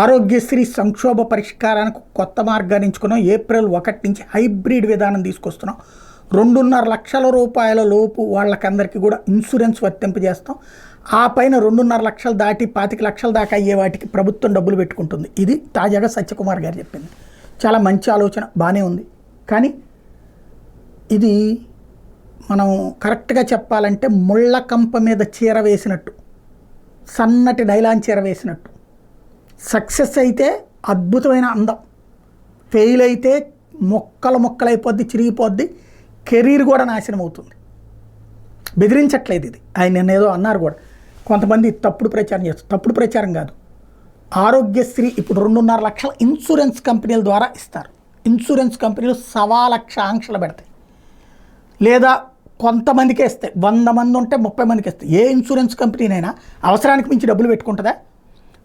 ఆరోగ్యశ్రీ సంక్షోభ పరిష్కారానికి కొత్త మార్గాన్ని ఎంచుకున్నాం. ఏప్రిల్ 1 నుంచి హైబ్రిడ్ విధానం తీసుకొస్తున్నాం. 2.5 లక్షల రూపాయల లోపు వాళ్ళకందరికీ కూడా ఇన్సూరెన్స్ వర్తింపజేస్తాం. ఆ పైన 2.5 లక్షలు దాటి 25 లక్షల దాకా అయ్యే వాటికి ప్రభుత్వం డబ్బులు పెట్టుకుంటుంది. ఇది తాజాగా సత్యకుమార్ గారు చెప్పింది. చాలా మంచి ఆలోచన, బాగానే ఉంది. కానీ ఇది మనం కరెక్ట్గా చెప్పాలంటే ముళ్ళ కంప మీద చీర వేసినట్టు, సన్నటి నైలాన్ చీర వేసినట్టు. సక్సెస్ అయితే అద్భుతమైన అందం, ఫెయిల్ అయితే మొక్కలైపోద్ది, చిరిగిపోద్ది, కెరీర్ కూడా నాశనం అవుతుంది. బెదిరించట్లేదు ఇది. ఆయన నిన్న ఏదో అన్నారు కూడా, కొంతమంది తప్పుడు ప్రచారం చేస్తారు. తప్పుడు ప్రచారం కాదు, ఆరోగ్యశ్రీ ఇప్పుడు 2.5 లక్షల ఇన్సూరెన్స్ కంపెనీల ద్వారా ఇస్తారు. ఇన్సూరెన్స్ కంపెనీలు 1.25 లక్ష ఆంక్షలు పెడతాయి, లేదా కొంతమందికే ఇస్తాయి. 100 మంది ఉంటే 30 మందికి ఇస్తాయి. ఏ ఇన్సూరెన్స్ కంపెనీనైనా అవసరానికి మించి డబ్బులు పెట్టుకుంటుందా?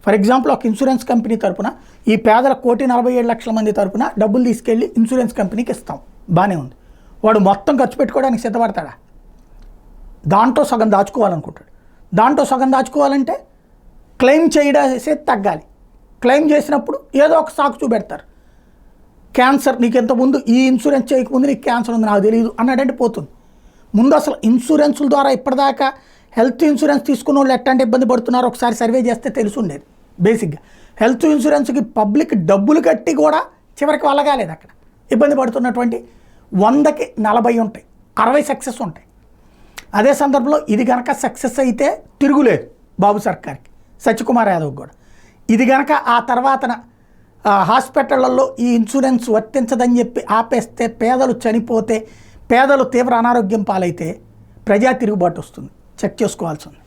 ఫర్ ఎగ్జాంపుల్, ఒక ఇన్సూరెన్స్ కంపెనీ తరపున ఈ పేదల 1,47,00,000 మంది తరపున డబ్బులు తీసుకెళ్ళి ఇన్సూరెన్స్ కంపెనీకి ఇస్తాం, బాగానే ఉంది. వాడు మొత్తం ఖర్చు పెట్టుకోవడానికి సిద్ధపడతాడా? దాంట్లో సగం దాచుకోవాలనుకుంటాడు. దాంట్లో సగం దాచుకోవాలంటే క్లెయిమ్ చేయడాసే తగ్గాలి. క్లెయిమ్ చేసినప్పుడు ఏదో ఒక సాకు చూపెడతారు. క్యాన్సర్, నీకు ఇంతకుముందు ఈ ఇన్సూరెన్స్ చేయకముందు నీకు క్యాన్సర్ ఉంది నాకు తెలియదు అన్నాడంటే పోతుంది. ముందు అసలు ఇన్సూరెన్సుల ద్వారా ఇప్పటిదాకా హెల్త్ ఇన్సూరెన్స్ తీసుకున్న వాళ్ళు ఎట్లాంటి ఇబ్బంది పడుతున్నారో ఒకసారి సర్వే చేస్తే తెలిసి ఉండేది. బేసిక్గా హెల్త్ ఇన్సూరెన్స్కి పబ్లిక్ డబ్బులు కట్టి కూడా చివరికి వెళ్ళగాలేదు. అక్కడ ఇబ్బంది పడుతున్నటువంటి 100కి 40 ఉంటాయి, 60 సక్సెస్ ఉంటాయి. అదే సందర్భంలో ఇది కనుక సక్సెస్ అయితే తిరుగులేదు బాబు సర్కార్కి, సత్యకుమార్ యాదవ్ కూడా. ఇది కనుక ఆ తర్వాతన హాస్పిటళ్లలో ఈ ఇన్సూరెన్స్ వర్తించదని చెప్పి ఆపేస్తే, పేదలు చనిపోతే, పేదలు తీవ్ర అనారోగ్యం పాలైతే ప్రజా తిరుగుబాటు వస్తుంది. చెక్ చేసుకోవాల్సి ఉంది.